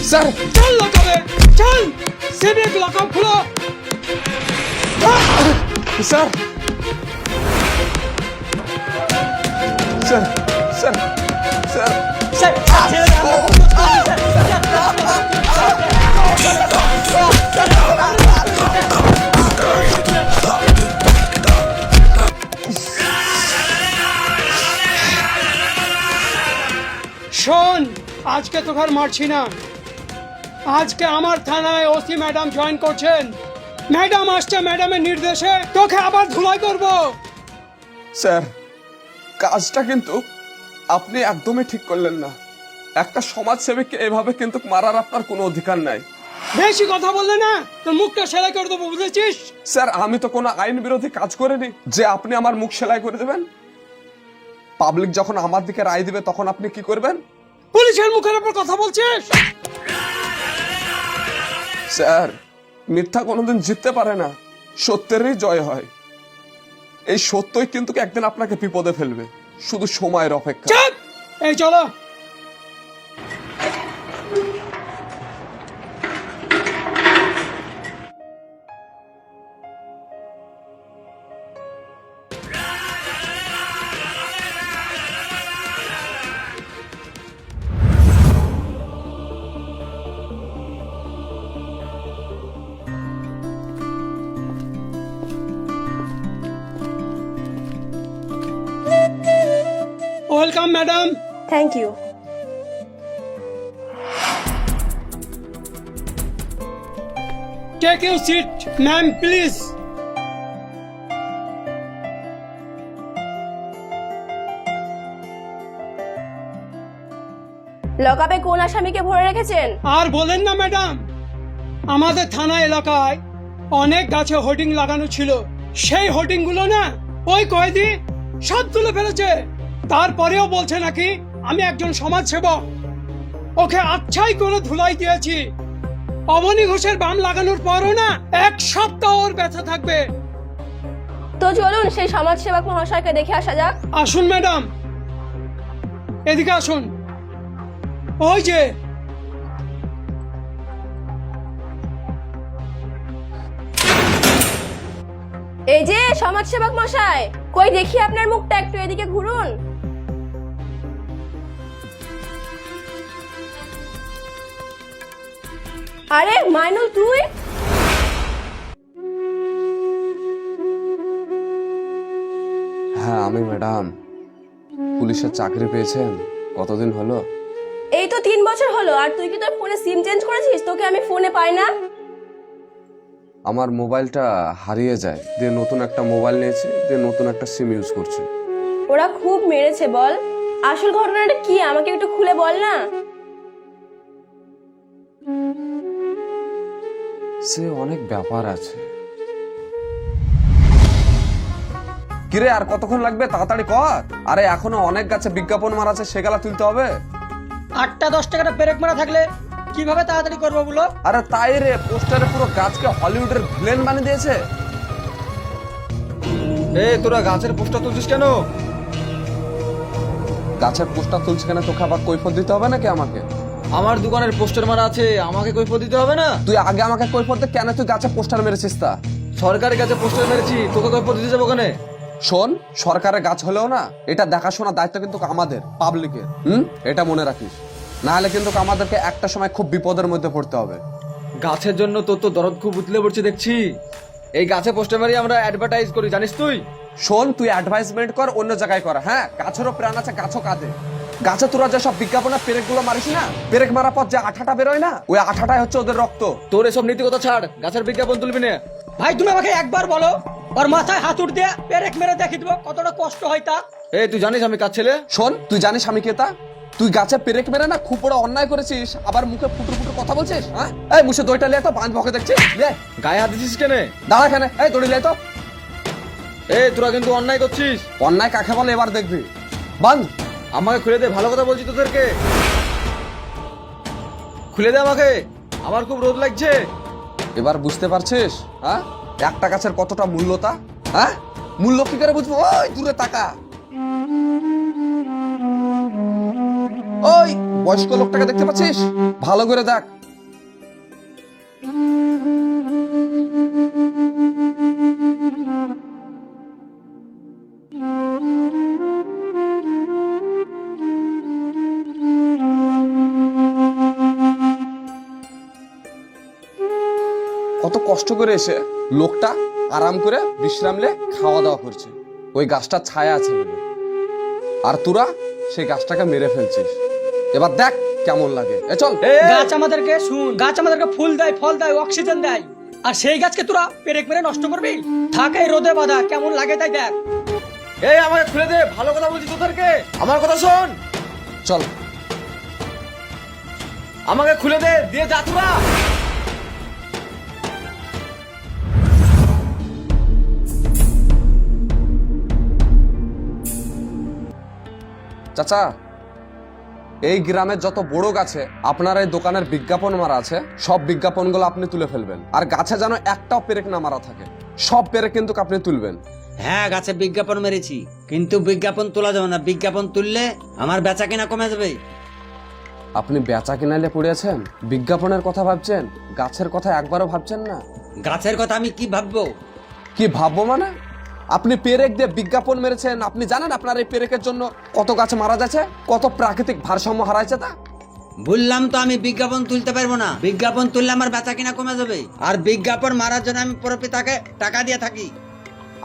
Sir চল লাগাবে, চল সিভিক লকআপ খুলো। Sir sir sir sir sir ছেড়ে দাও, আমরা কোনো শোন, আজকে তোকে আর মারছি না। আজকে আমার থানায় ওসি ম্যাডাম জয়েন করছেন। ম্যাডাম আসছে, ম্যাডামের নির্দেশে তোকে আবার ধুলাই করব। স্যার কাজটা কিন্তু আপনি একদমই ঠিক করলেন না। একটা সমাজসেবীকে এভাবে কিন্তু মারার আপনার কোনো অধিকার নাই। বেশি কথা বললে না তোর মুখটা সেলাই করে দেবো, বুঝেছিস? স্যার আমি তো কোনো আইন বিরোধী কাজ করিনি যে আপনি আমার মুখ সেলাই করে দেবেন। পাবলিক যখন আমার দিকে রায় দিবে তখন আপনি কি করবেন? পুলিশের মুখের উপর কথা বলছিস? স্যার মিথ্যা কোনোদিন জিততে পারে না, সত্যেরই জয় হয়। এই সত্যই কিন্তু একদিন আপনাকে বিপদে ফেলবে, শুধু সময়ের অপেক্ষা। চুপ! এই চলো। Welcome madam. Thank you. Take your seat ma'am please. লকআপে কোন আসামিকে ভরে রেখেছেন? আর বলেন না ম্যাডাম, আমাদের থানা এলাকায় অনেক গাছে হোর্ডিং লাগানো ছিল। সেই হোর্ডিং গুলো না ওই কয়েদি সব তুলে ফেলেছে। তারপরেও বলছে নাকি আমি একজন সমাজসেবক। ওকে আচ্ছাই করে ধুলাই দিয়েছি। অবনী ঘোষের বাম লাগানোর পরও না 1 সপ্তাহ ওর ব্যথা থাকবে। তো চলুন সেই সমাজসেবক মহাশয়কে দেখে আসা যাক। আসুন ম্যাডাম, এদিকে আসুন। ওই যে এই যে সমাজসেবক মশাই, কই দেখি আপনার মুখটা, একটু এদিকে ঘুরুন। আরে মাইনুল তুই? হ্যাঁ আমি ম্যাডাম। পুলিশের চাকরি পেয়েছেন কতদিন হলো? এই তো 3 বছর হলো। আর তুই কি তোর ফোনে সিম চেঞ্জ করেছিস? তোকে আমি ফোনে পাই না। আমার মোবাইলটা হারিয়ে যায়, দিয়ে নতুন একটা মোবাইল নিয়েছি, দিয়ে নতুন একটা সিম ইউজ করছি। ওরা খুব মেরেছে বল। আসল ঘটনাটা কি আমাকে একটু খুলে বল না। সে অনেক ব্যাপার আছে। কিরে আর কতক্ষণ লাগবে? তাড়াতাড়ি কর। আরে এখনো অনেক গাছে বিজ্ঞাপন মারা আছে, সেগুলা তুলতে হবে। 8টা 10 টাকার পেরেক মারা থাকলে কিভাবে তাড়াতাড়ি করবো বলো? আরে তাই রে, পোস্টারে পুরো গাছকে হলিউডের ভিলেন বানিয়ে দিয়েছে। তোরা গাছের পোস্টার তুলছিস কেন? গাছের পোস্টার তুলছে কেন? তোকে আবার কৈফত দিতে হবে নাকি আমাকে? আমার দোকানের পোস্টার মারা আছে, আমাকে কৈফিয়ত দিতে হবে না? তুই আগে আমাকে কৈফত দে, কেন তুই গাছে পোস্টার মেরেছিস তা? সরকারের কাছে পোস্টার মেরেছি, তোকে কৈফিয়ত দিতে যাবো কেন? শোন, সরকারের গাছ হলেও না এটা দেখাশোনার দায়িত্ব কিন্তু আমাদের পাবলিকের। এটা মনে রাখিস, না হলে কিন্তু আমাদেরকে একটা সময় খুব বিপদের মধ্যে পড়তে হবে। গাছের জন্য তোর তো দরদ খুব উতলে পড়ছে দেখছি। এই গাছে পোস্টার মারি আমরা অ্যাডভার্টাইজ করি, জানিস তুই? শোন, তুই অ্যাডভাইসমেন্ট কর, অন্য জায়গায় কর। হ্যাঁ, গাছেরও প্রাণ আছে, গাছও কাঁদে। গাছে তোরা যে সব বিজ্ঞাপনের পেরেক গুলো মারিস না, পেরেক মারার পর যে আঠাটা বেরোয় না, ওই আঠাটাই হচ্ছে ওদের রক্ত। তোর এসব নীতি কথা ছাড়, গাছের বিজ্ঞাপন তুলবি না। ভাই তুমি আমাকে একবার বলো, ওর মাথায় হাতুড় দিয়ে পেরেক মেরে দেখিয়ে দেবো কতটা কষ্ট হয় তা। তুই জানিস আমি কাজ ছেলে? শোন, তুই জানিস আমি কে তা? তুই গাছে পেরেক মেরে না খুব বড় অন্যায় করেছিস, আবার মুখে ফুটুর ফুটুর কথা বলছিস। হ্যাঁ, এই মুছে দইটা লিয়ে তো বাঁধ ভকে দেখছিস। লে গায়ে হাত দিছিস কেন? দাঁড়া কেন, এই দড়ি লে তো। তোরা কিন্তু অন্যায় করছিস। অন্যায় কাকে বলে এবার দেখবি। বাঁধ। আমাকে খুলে দে, ভালো কথা বলছি তোদেরকে। খুলে দে আমাকে, আমার খুব রোদ লাগছে। এবার বুঝতে পারছিস? হ্যাঁ, একটা গাছের কতটা মূল্যতা। হ্যাঁ, মূল্য কি করে বুঝবো? ওই দূরে তাকা, ওই বয়স্ক লোকটাকে দেখতে পাচ্ছিস? ভালো করে দেখ। কত কষ্ট করে এসে লোকটা আরাম করে বিশ্রাম লে খাওয়া দাওয়া করছে ওই গাছটার ছায়া আছে বলে, আর তোরা সেই গাছটাকে মেরে ফেলছিস। এবার দেখ কেমন লাগে। এ চল। গাছ আমাদেরকে গাছ আমাদেরকে ফুল দেয়, ফল দেয়, অক্সিজেন দেয়, আর সেই গাছকে তোরা পেরেক মেরে নষ্ট করবি? থাকে রোদে বাঁধা, কেমন লাগে তাই দেখ। এই আমাকে খুলে দে, ভালো কথা বলছি তোদেরকে, আমার কথা শোন। চল। আমাকে খুলে দে, দিয়ে যা তোরা। চাচা, এই গ্রামের যত বড় গাছে আপনার এই দোকানের বিজ্ঞাপন মারা আছে, সব বিজ্ঞাপনগুলো আপনি তুলে ফেলবেন। আর গাছে যেন একটাও পেরেক না মারা থাকে, সব পেরেক কিন্তু আপনি তুলবেন। হ্যাঁ, গাছে বিজ্ঞাপন মেরেছি, কিন্তু বিজ্ঞাপন তোলা যাবে না। বিজ্ঞাপন তুললে আমার বেচা কিনা কমে যাবে। আপনি বেচা কিনাইলে পড়েছেন, বিজ্ঞাপনের কথা ভাবছেন, গাছের কথা একবারও ভাবছেন না। গাছের কথা আমি কি ভাববো? কি ভাববো মানে? আপনি পেরেক দিয়ে বিজ্ঞাপন মেরেছেন। আপনি জানেন আপনার এই পেরেকের জন্য কত গাছ মারা যাচ্ছে, কত প্রাকৃতিক ভারসাম্য হারাইছে তা? বললাম তো আমি বিজ্ঞাপন তুলতে পারবো না। বিজ্ঞাপন তুললে আমার বেচা কিনা কমে যাবে, আর বিজ্ঞাপন মারার জন্য আমি প্রপিতাকে টাকা দিয়ে থাকি।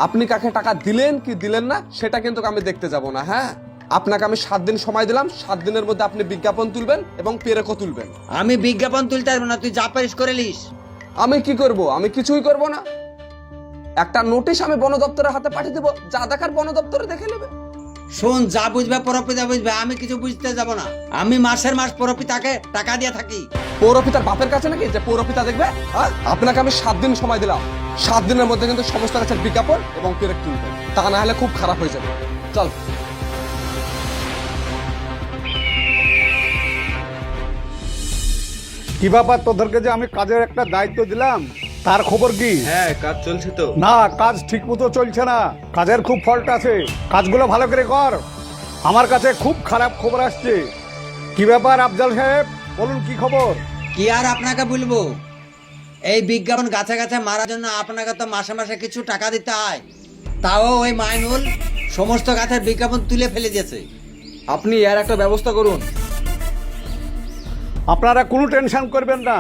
আপনি কাকে টাকা দিলেন কি দিলেন না সেটা কিন্তু আমি দেখতে যাব না। হ্যাঁ, আপনাকে আমি 7 দিন সময় দিলাম, 7 দিনের মধ্যে আপনি বিজ্ঞাপন তুলবেন এবং পেরেকও তুলবেন। আমি বিজ্ঞাপন তুলতে পারবো না, তুই যা পারিস করে লিস। আমি কি করব? আমি কিছুই করব না। একটা নোটিশ আমি বন দপ্তরের হাতে পাঠিয়ে দেবো, যা দেখার বন দপ্তরে দেখে নেবে। শোন, যা বুঝবে প্রপিতা বুঝবে, আমি কিছু বুঝতে যাব না। আমি মাসের মাস প্রপিতাকে টাকা দিয়ে থাকি। পৌরপিতার বাপের কাছে নাকি যে পৌরপিতা দেখবে? হ্যাঁ, আপনাকে আমি 7 দিন সময় দিলাম, 7 দিনের মধ্যে কিন্তু সমস্ত গাছের বিজ্ঞাপন এবং পেরেক তুলবেন, তা না হলে খুব খারাপ হয়ে যাবে। চল। কি ব্যাপার, তোদেরকে যে আমি কাজের একটা দায়িত্ব দিলাম, তার খবর কি? হ্যাঁ, কাজ চলছে তো। না, কাজ ঠিক মতো চলছে না, কাজের খুব ফল্ট আছে। কাজগুলো ভালো করে কর। আমার কাছে খুব খারাপ খবর আসছে। কি ব্যাপার আফজাল সাহেব, বলুন কি খবর? কি আর আপনাকে বলবো, এই বিজ্ঞাপন গাছে গাছে মারার জন্য আপনাকে তো মাসে মাসে কিছু টাকা দিতে হয়। তাও ওই মাইনুল সমস্ত গাছের বিজ্ঞাপন তুলে ফেলে দিয়েছে। আপনি এর একটা ব্যবস্থা করুন। আপনারা কোনো টেনশন করবেন না,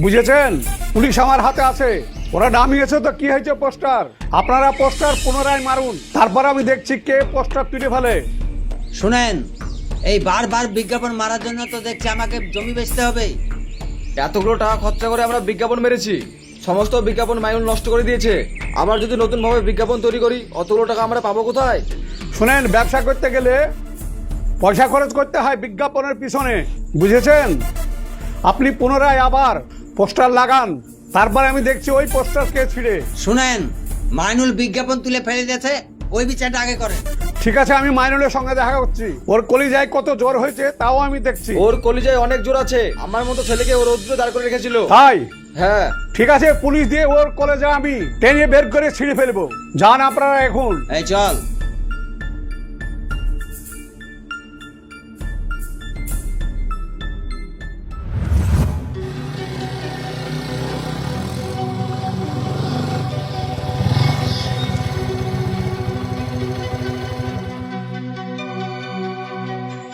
বুঝেছেন? পুলিশ আমার হাতে আছে, ওরা নামিয়েছে তো কি হয়েছে পোস্টার। আপনারা পোস্টার পুনরায় মারুন, তারপর আমি দেখছি কে পোস্টার তুলে ফেলে। শুনেন, এই বারবার বিজ্ঞাপন মারার জন্য তো দেখছি আমাকে জমি বেচতে হবে। এতগুলো টাকা খরচা করে আমরা বিজ্ঞাপন মেরেছি, সমস্ত বিজ্ঞাপন মাইনুল নষ্ট করে দিয়েছে। আমরা যদি নতুন ভাবে বিজ্ঞাপন তৈরি করি, অতগুলো টাকা আমরা পাবো কোথায়? শুনেন, ব্যবসা করতে গেলে পয়সা খরচ করতে হয় বিজ্ঞাপনের পিছনে, বুঝেছেন? আপনি পুনরায় আবার পোস্টার লাগান, তারপর আমি দেখছি ওই পোস্টারকে ছিঁড়ে। শুনেন, মাইনুল বিজ্ঞাপন তুলে ফেলে দিয়েছে, ওই বিচারটা আগে করেন। ঠিক আছে, আমি মাইনুলের সঙ্গে দেখা করছি। ওর কলিজায় কত জ্বর হয়েছে তাও আমি দেখছি। ওর কলিজায় অনেক জোর আছে, আমার মতো ছেলেকে ওর রৌদ্র দাঁড় করে রেখেছিল। তাই? হ্যাঁ। ঠিক আছে, পুলিশ দিয়ে ওর কলেজে আমি টেনে বের করে ছিঁড়ে ফেলবো। যান আপনারা এখন। এই চল।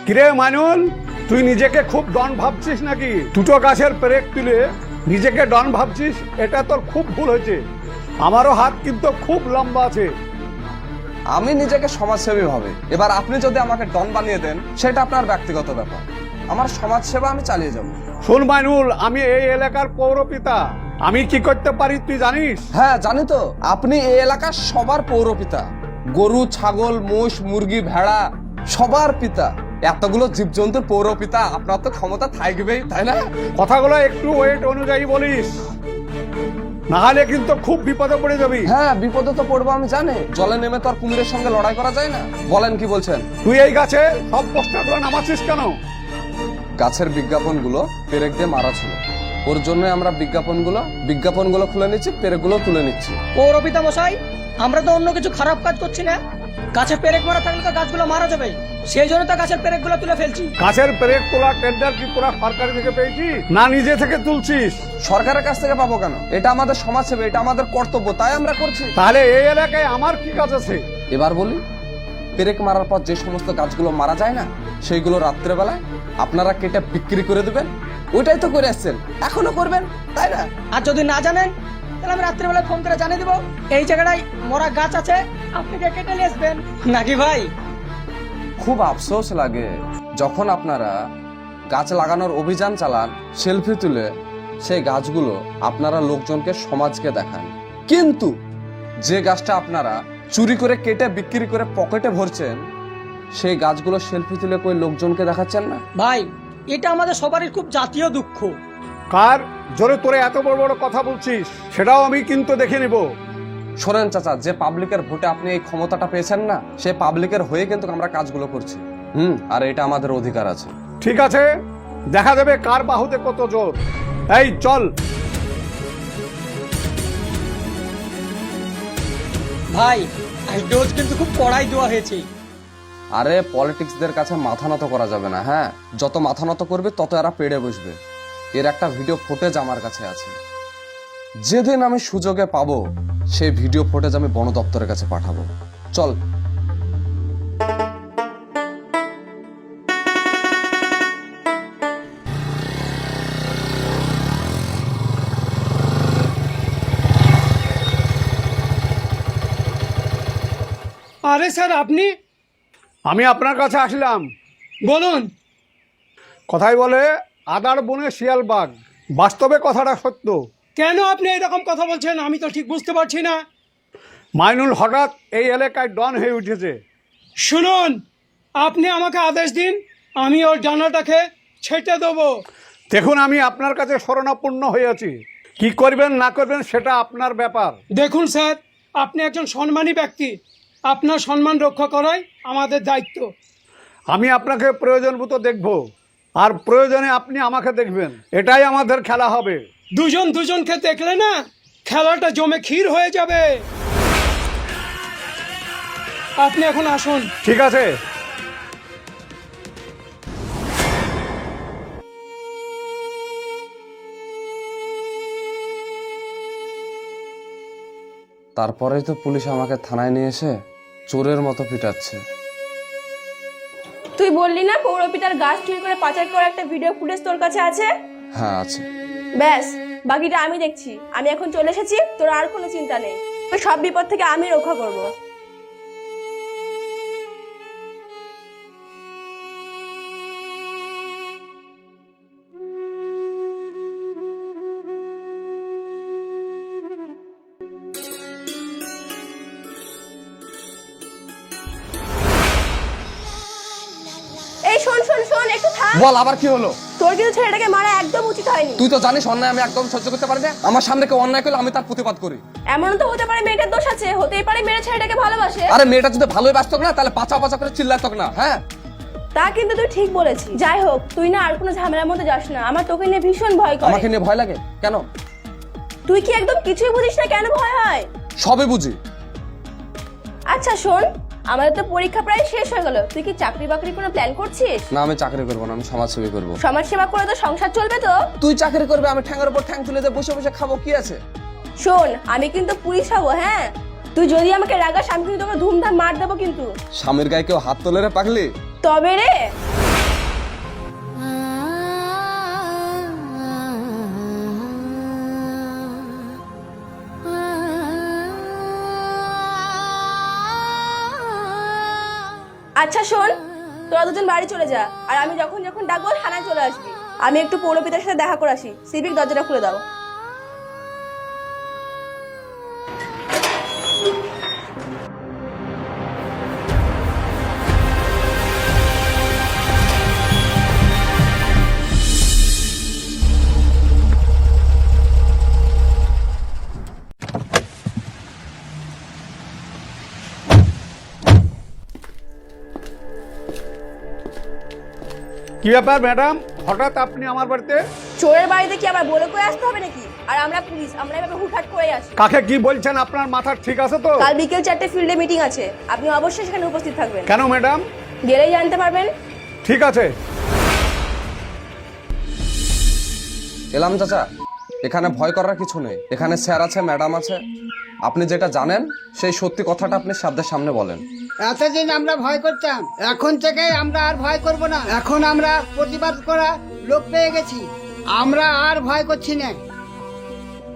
কিরে মাইনুল, তুই নিজেকে খুব ডন ভাবছিস নাকি? দুটো গাছের পেরেক তুলে নিজেকে ডন ভাবছিস, এটা তোর খুব ভুল হয়েছে। আমারও হাত কিন্তু খুব লম্বা আছে। আমি নিজেকে সমাজসেবী ভাবে, এবার আপনি যদি আমাকে ডন বানিয়ে দেন সেটা আপনার ব্যক্তিগত ব্যাপার। আমার সমাজ সেবা আমি চালিয়ে যাব। শোন মাইনুল, আমি এই এলাকার পৌরপিতা, আমি কি করতে পারি তুই জানিস? হ্যাঁ জানি তো, আপনি এই এলাকার সবার পৌরপিতা। গরু, ছাগল, মোষ, মুরগি, ভেড়া সবার পিতা। এতগুলো জীবজন্তুর পৌরপিতা, আপনার তো ক্ষমতা থাকবেই, তাই না? কথাগুলো একটু ওয়েট অনুযায়ী বলিস, নাহলে কিন্তু খুব বিপদে পড়ে যাবি। হ্যাঁ, বিপদে তো পড়বো আমি জানি। জলে নেমে তো আর কুমিরের সঙ্গে লড়াই করা যায় না। বলেন কি বলছেন? তুই এই গাছে সব পোস্টারগুলো নামাচ্ছিস কেন? গাছের বিজ্ঞাপনগুলো পেরেক দিয়ে মারা ছিল, ওর জন্য আমরা বিজ্ঞাপনগুলো খুলে নিচ্ছি, পেরেকগুলো তুলে নিচ্ছি। পৌরপিতা মশাই, আমরা তো অন্য কিছু খারাপ কাজ করছি না। গাছে পেরেক মারা থাকলে তো গাছগুলো মারা যাবে, সেই জন্য তো গাছের পেরেকগুলো তুলে ফেলছি। গাছের পেরেক তোলা টেন্ডার কি তোরা সরকারি থেকে পেয়েছি না নিজে থেকে তুলছিস? সরকারের কাছ থেকে পাবো কেন? এটা আমাদের সমাজসেবা, এটা আমাদের কর্তব্য, তাই আমরা করছি। তাহলে এই এলাকায় আমার কি কাজ আছে? এবার বলি, পেরেক মারার পর যে সমস্ত গাছগুলো মারা যায় না, সেইগুলো রাত্রেবেলায় আপনারা কেটে বিক্রি করে দেবেন। ওইটাই তো করে আসছেন, এখনো করবেন, তাই না? আর যদি না জানেন তাহলে আমি রাত্রিবেলায় ফোন করে জানিয়ে দেবো এই জায়গাটায় মরা গাছ আছে, আপনি গিয়ে কেটে নিয়ে আসবেন, নাকি ভাই? খুব আফসোস লাগে যখন আপনারা গাছ লাগানোর অভিযান চালান, সেলফি তুলে সেই গাছগুলো আপনারা লোকজনকে, সমাজকে দেখান, কিন্তু যে গাছটা আপনারা চুরি করে কেটে বিক্রি করে পকেটে ভরছেন, সেই গাছগুলো সেলফি তুলে কই লোকজনকে দেখাচ্ছেন না। ভাই, এটা আমাদের সবারই খুব জাতীয় দুঃখ। কার জোরে তোরে এত বড় বড় কথা বলছিস সেটাও আমি কিন্তু দেখে নিব। শোনেন চাচা, যে পাবলিকের ভোটে আপনি এই ক্ষমতাটা পেয়েছেন না, সে পাবলিকের হয়ে কিন্তু আমরা কাজগুলো করছি। আর এটা আমাদের অধিকার আছে। ঠিক আছে, দেখা যাবে কার বাহুতে কত জোর। এই চল। ভাই, ডোজ কিন্তু খুব কড়াই দেওয়া হয়েছে। আরে পলিটিক্সদের কাছে মাথা নত করা যাবে না। হ্যাঁ, যত মাথা নত করবে তত এরা পেড়ে বসবে। এর একটা ভিডিও ফুটেজ আমার কাছে আছে। যেদিন আমি সুযোগে পাবো, সেই ভিডিও ফুটেজ আমি বন দপ্তরের কাছে পাঠাবো। চল। আরে স্যার, আপনি? আমি আপনার কাছে আসলাম। বলুন। কথাই বলে আদার বনে শিয়াল বাঘ, বাস্তবে কথাটা সত্য। কেন আপনি এরকম কথা বলছেন? আমি তো ঠিক বুঝতে পারছি না। মাইনুল হঠাৎ এই এলাকায় ডন হয়ে উঠেছে। শুনুন, আপনি আমাকে আদেশ দিন, আমি ওর ডানাটাকে ছেটে দেবো। দেখুন, আমি আপনার কাছে শরণাপন্ন হয়ে আছি। কি করবেন না করবেন সেটা আপনার ব্যাপার। দেখুন স্যার, আপনি একজন সম্মানী ব্যক্তি, আপনার সম্মান রক্ষা করাই আমাদের দায়িত্ব। আমি আপনাকে প্রয়োজন মতো দেখব, আর প্রয়োজনে আপনি আমাকে দেখবেন। এটাই আমাদের খেলা হবে। দুজন দুজনকে দেখলে না, খেলাটা জমে ক্ষীর হয়ে যাবে। আপনি এখন আসুন। ঠিক আছে। তারপরেই তো পুলিশ আমাকে থানায় নিয়ে এসে চোরের মতো পিটাচ্ছে। তুই বললি না পৌরপিতার গাছ চুরি করে পাচার করার একটা ভিডিও ফুটেজ তোর কাছে আছে? হ্যাঁ, আছে। ব্যাস, বাকিটা আমি দেখছি। আমি এখন চলে এসেছি, তোর আর কোনো চিন্তা নেই। ওই সব বিপদ থেকে আমি রক্ষা করব। এই শোন শোন শোন, একটু থাম। বল, আবার কি হলো? তোর কিন্তু ছেলেটাকে মারা একদম উচিত হয়নি। তুই তো জানিস অন্যায় আমি একদম সহ্য করতে পারি না। আমার সামনে কেউ অন্যায় করলে আমি তার প্রতিবাদ করি। এমন তো হতে পারে মেয়েটার দোষ আছে, হতেই পারে মেয়ের ছেলেটাকে ভালোবাসে। আরে মেয়েটা যদি ভালোই ব্যস্ত না, তাহলে পাচা পাচা করে চিল্লাত না। হ্যাঁ, তা কিন্তু তুই ঠিক বলেছিস। যাই হোক, তুই না আর কোনো ঝামেলার মধ্যে যাস না। আমার তোকে নিয়ে ভীষণ ভয় করে। আমাকে নিয়ে ভয় লাগে কেন? তুই কি একদম কিছুই বুঝিস না কেন ভয় হয়? সবে বুঝি। আচ্ছা শোন, আমাদের তো পরীক্ষা প্রায় শেষ হয়ে গেল। তুই কি চাকরি বাকরি কোনো প্ল্যান করছিস? না, আমি চাকরি করবো না, আমি সমাজসেবী করবো। সমাজ সেবা করে তো সংসার চলবে তো? তুই চাকরি করবে, আমি ঠ্যাঙের উপর ঠ্যাং তুলে বসে বসে খাবো, কি আছে? শোন, আমি কিন্তু পুলিশ হবো। হ্যাঁ, তুই যদি আমাকে রাগাস, আমি কিন্তু তোকে ধুমধাম মার দেবো কিন্তু। স্বামীর গায়ে কেউ হাত তোলে রে পাগলি? তবে রে, আচ্ছা শোন, তোরা দুজন বাড়ি চলে যা, আর আমি যখন যখন ডাকবো থানায় চলে আসবি। আমি একটু পৌরপিতার সাথে দেখা করে আসি। সিভিক দরজাটা খুলে দাও। কি ব্যাপার ম্যাডাম, হঠাৎ আপনি আমার বাড়িতে? চোরের বাড়িতে কি আবার বলে করে আসতে হবে নাকি? আর আমরা পুলিশ, আমরা এভাবে হুটহাট করে আসি। কাকে কি বলছেন? আপনার মাথা ঠিক আছে তো? কাল বিকেল 4টে ফিল্ডে মিটিং আছে, আপনি অবশ্যই সেখানে উপস্থিত থাকবেন। কেন ম্যাডাম? গেলেই জানতে পারবেন। ঠিক আছে। এলাম চাচা, এখানে ভয় করার কিছু নেই। এখানে স্যার আছে, ম্যাডাম আছে। আপনি যেটা জানেন সেই সত্যি কথাটা আপনি সাধ্যের সামনে বলেন। এতদিন আমরা ভয় করতাম, এখন থেকে আমরা আর ভয় করব না। এখন আমরা প্রতিবাদ করা লোক পেয়ে গেছি, আমরা আর ভয় করছি না।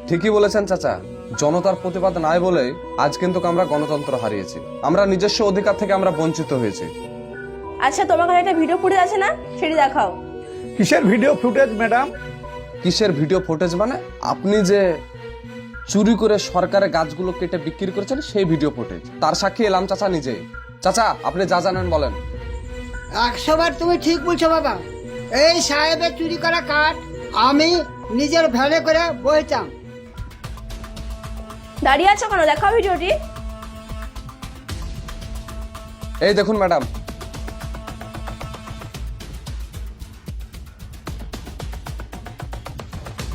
ঠিকই বলেছেন চাচা, জনতার প্রতিবাদ নাই বলেই আজ কিন্তু আমরা গণতন্ত্র হারিয়েছি। আমরা নিজস্ব অধিকার থেকে আমরা বঞ্চিত হয়েছি। আচ্ছা, তোমার কাছে একটা ভিডিও ফুটেজ আছে না, সেটি দেখাও। কিসের ভিডিও ফুটেজ ম্যাডাম? কিসের ভিডিও ফুটেজ মানে? আপনি যে চুরি করে সরকারের গাছগুলো কেটে বিক্রি করেছেন সেই ভিডিও ফুটেজ। তার সাক্ষী এলাম চাচা নিজেই। চাচা, আপনি যা জানেন বলেন। 100 বার তুমি ঠিক বলছো বাবা। এই সাহেবের চুরি করা কাঠ আমি নিজের ভ্যানে করে বইতাম। দাঁড়িয়ে আছো কেন, দেখাও ভিডিওটি। এই দেখুন ম্যাডাম।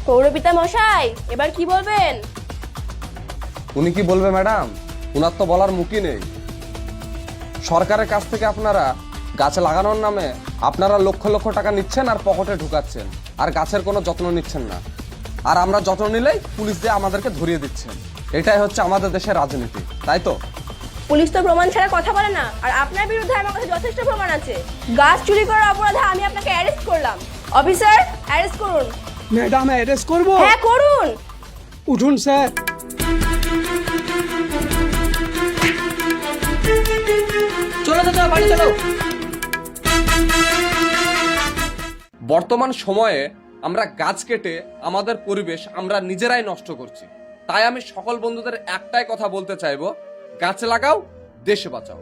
পৌরপিতা মশাই, এবার কি বলবেন? উনি কি বলবে ম্যাডাম? উনার তো বলার মুখই নেই। সরকারের কাছ থেকে আপনারা গাছ লাগানোর নামে আপনারা লক্ষ লক্ষ টাকা নিচ্ছেন আর পকেটে ঢুকাচ্ছেন, আর গাছের কোনো যত্ন নিচ্ছেন না। আর আমরা যত্ন নিলেই পুলিশ দিয়ে আমাদেরকে ধরিয়ে দিচ্ছেন। এটাই হচ্ছে আমাদের দেশের রাজনীতি, তাই তো? পুলিশ তো প্রমাণ ছাড়া কথা বলে না, আর আপনার বিরুদ্ধে আমার কাছে যথেষ্ট প্রমাণ আছে। গাছ চুরি করার অপরাধে আমি আপনাকে অ্যারেস্ট করলাম। অফিসার, অ্যারেস্ট করুন। ম্যাডাম অ্যারেস্ট করবো? হ্যাঁ করুন। উঠুন স্যার। চলো চাচা, বাড়ি চলো। বর্তমান সময়ে আমরা গাছ কেটে আমাদের পরিবেশ আমরা নিজেরাই নষ্ট করছি। তাই আমি সকল বন্ধুদের একটাই কথা বলতে চাইবো, গাছ লাগাও, দেশে বাঁচাও।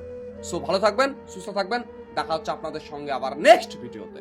সো ভালো থাকবেন, সুস্থ থাকবেন। দেখা হচ্ছে আপনাদের সঙ্গে আবার নেক্সট ভিডিওতে।